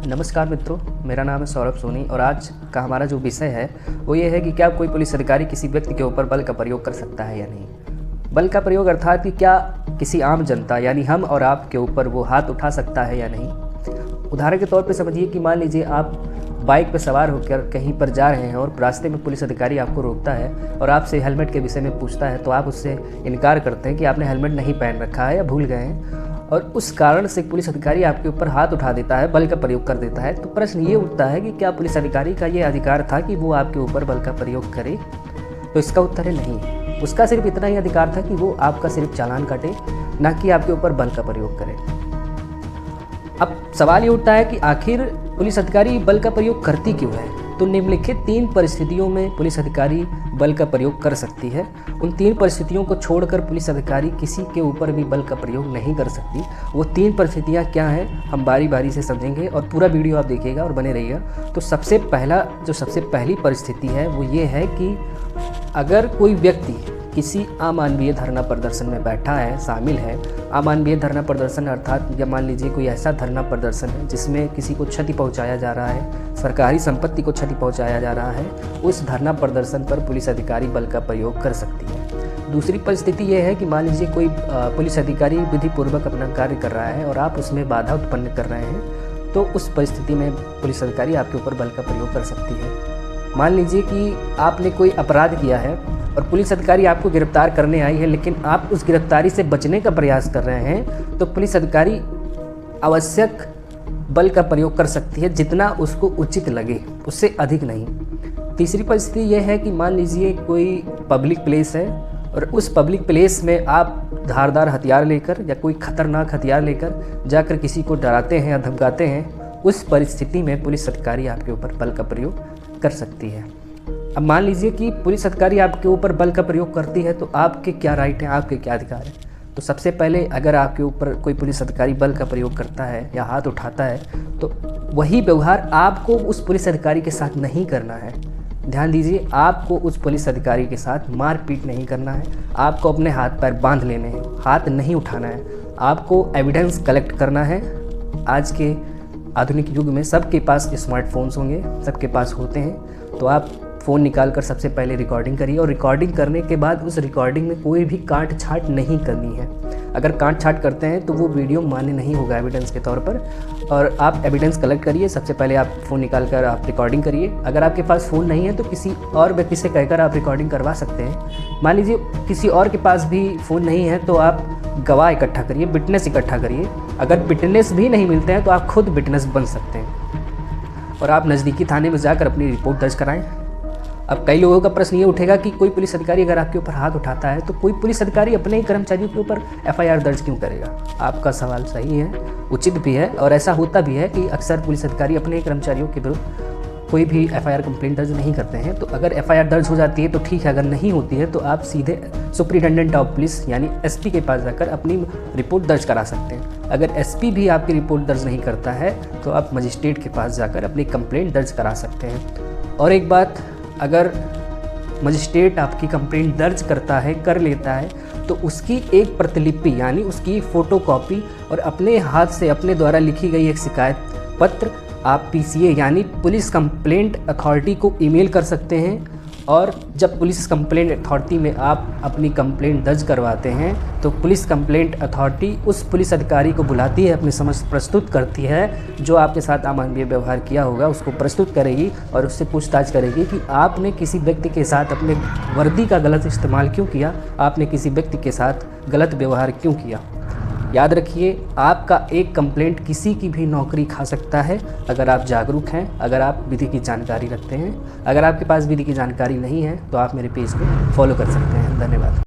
नमस्कार मित्रों, मेरा नाम है सौरभ सोनी और आज का हमारा जो विषय है वो ये है कि क्या कोई पुलिस अधिकारी किसी व्यक्ति के ऊपर बल का प्रयोग कर सकता है या नहीं। बल का प्रयोग अर्थात कि क्या किसी आम जनता यानी हम और आप के ऊपर वो हाथ उठा सकता है या नहीं। उदाहरण के तौर पे समझिए कि मान लीजिए आप बाइक पर सवार होकर कहीं पर जा रहे हैं और रास्ते में पुलिस अधिकारी आपको रोकता है और आपसे हेलमेट के विषय में पूछता है, तो आप उससे इनकार करते हैं कि आपने हेलमेट नहीं पहन रखा है या भूल गए हैं, और उस कारण से पुलिस अधिकारी आपके ऊपर हाथ उठा देता है, बल का प्रयोग कर देता है। तो प्रश्न ये उठता है कि क्या पुलिस अधिकारी का ये अधिकार था कि वो आपके ऊपर बल का प्रयोग करे। तो इसका उत्तर है नहीं। उसका सिर्फ इतना ही अधिकार था कि वो आपका सिर्फ चालान काटे, ना कि आपके ऊपर बल का प्रयोग करे। अब सवाल ये उठता है कि आखिर पुलिस अधिकारी बल का प्रयोग करती क्यों है। तो निम्नलिखित 3 परिस्थितियों में पुलिस अधिकारी बल का प्रयोग कर सकती है। उन 3 परिस्थितियों को छोड़कर पुलिस अधिकारी किसी के ऊपर भी बल का प्रयोग नहीं कर सकती। वो 3 परिस्थितियाँ क्या हैं हम बारी बारी से समझेंगे और पूरा वीडियो आप देखिएगा और बने रहिएगा। तो सबसे पहली परिस्थिति है वो ये है कि अगर कोई व्यक्ति किसी अमानवीय धरना प्रदर्शन में बैठा है, शामिल है। अमानवीय धरना प्रदर्शन अर्थात या मान लीजिए कोई ऐसा धरना प्रदर्शन है जिसमें किसी को क्षति पहुंचाया जा रहा है, सरकारी संपत्ति को क्षति पहुंचाया जा रहा है, उस धरना प्रदर्शन पर पुलिस अधिकारी बल का प्रयोग कर सकती है। दूसरी परिस्थिति ये है कि मान लीजिए कोई पुलिस अधिकारी विधिपूर्वक अपना कार्य कर रहा है और आप उसमें बाधा उत्पन्न कर रहे हैं, तो उस परिस्थिति में पुलिस अधिकारी आपके ऊपर बल का प्रयोग कर सकती है। मान लीजिए कि आपने कोई अपराध किया है और पुलिस अधिकारी आपको गिरफ्तार करने आई है, लेकिन आप उस गिरफ्तारी से बचने का प्रयास कर रहे हैं, तो पुलिस अधिकारी आवश्यक बल का प्रयोग कर सकती है जितना उसको उचित लगे, उससे अधिक नहीं। तीसरी परिस्थिति यह है कि मान लीजिए कोई पब्लिक प्लेस है और उस पब्लिक प्लेस में आप धारदार हथियार लेकर या कोई खतरनाक हथियार लेकर जाकर किसी को डराते हैं या धमकाते हैं, उस परिस्थिति में पुलिस अधिकारी आपके ऊपर बल का प्रयोग कर सकती है। अब मान लीजिए कि पुलिस अधिकारी आपके ऊपर बल का प्रयोग करती है, तो आपके क्या राइट हैं, आपके क्या अधिकार हैं। तो सबसे पहले अगर आपके ऊपर कोई पुलिस अधिकारी बल का प्रयोग करता है या हाथ उठाता है, तो वही व्यवहार आपको उस पुलिस अधिकारी के साथ नहीं करना है। ध्यान दीजिए, आपको उस पुलिस अधिकारी के साथ मारपीट नहीं करना है, आपको अपने हाथ पैर बांध लेने हैं, हाथ नहीं उठाना है। आपको एविडेंस कलेक्ट करना है। आज के आधुनिक युग में सबके पास स्मार्टफोन्स होंगे, सबके पास होते हैं, तो आप फ़ोन निकाल कर सबसे पहले रिकॉर्डिंग करिए और रिकॉर्डिंग करने के बाद उस रिकॉर्डिंग में कोई भी काट छाट नहीं करनी है। अगर काट छाट करते हैं तो वो वीडियो मान्य नहीं होगा एविडेंस के तौर पर। और आप एविडेंस कलेक्ट करिए, सबसे पहले आप फ़ोन निकाल कर आप रिकॉर्डिंग करिए। अगर आपके पास फ़ोन नहीं है तो किसी और व्यक्ति से कहकर आप रिकॉर्डिंग करवा सकते हैं। मान लीजिए किसी और के पास भी फ़ोन नहीं है तो आप गवाह इकट्ठा करिए, विटनेस इकट्ठा करिए। अगर विटनेस भी नहीं मिलते हैं तो आप खुद विटनेस बन सकते हैं और आप नज़दीकी थाने में जाकर अपनी रिपोर्ट दर्ज कराएं। अब कई लोगों का प्रश्न ये उठेगा कि कोई पुलिस अधिकारी अगर आपके ऊपर हाथ उठाता है तो कोई पुलिस अधिकारी अपने ही कर्मचारियों के ऊपर FIR दर्ज क्यों करेगा। आपका सवाल सही है, उचित भी है, और ऐसा होता भी है कि अक्सर पुलिस अधिकारी अपने ही कर्मचारियों के विरुद्ध कोई भी FIR कंप्लेंट दर्ज नहीं करते हैं। तो अगर FIR दर्ज हो जाती है तो ठीक है, अगर नहीं होती है तो आप सीधे सुपरिटेंडेंट ऑफ पुलिस यानी SP के पास जाकर अपनी रिपोर्ट दर्ज करा सकते हैं। अगर SP भी आपकी रिपोर्ट दर्ज नहीं करता है तो आप मजिस्ट्रेट के पास जाकर अपनी कंप्लेंट दर्ज करा सकते हैं। और एक बात, अगर मजिस्ट्रेट आपकी कंप्लेंट दर्ज कर लेता है तो उसकी एक प्रतिलिपि यानी उसकी फ़ोटोकॉपी और अपने हाथ से अपने द्वारा लिखी गई एक शिकायत पत्र आप PCA यानी पुलिस कंप्लेंट अथॉरिटी को ईमेल कर सकते हैं। और जब पुलिस कंप्लेंट अथॉरिटी में आप अपनी कंप्लेंट दर्ज करवाते हैं तो पुलिस कंप्लेंट अथॉरिटी उस पुलिस अधिकारी को बुलाती है, अपनी समझ प्रस्तुत करती है, जो आपके साथ अमानवीय व्यवहार किया होगा उसको प्रस्तुत करेगी और उससे पूछताछ करेगी कि आपने किसी व्यक्ति के साथ अपने वर्दी का गलत इस्तेमाल क्यों किया, आपने किसी व्यक्ति के साथ गलत व्यवहार क्यों किया। याद रखिए, आपका एक कंप्लेंट किसी की भी नौकरी खा सकता है अगर आप जागरूक हैं, अगर आप विधि की जानकारी रखते हैं। अगर आपके पास विधि की जानकारी नहीं है तो आप मेरे पेज को फॉलो कर सकते हैं। धन्यवाद।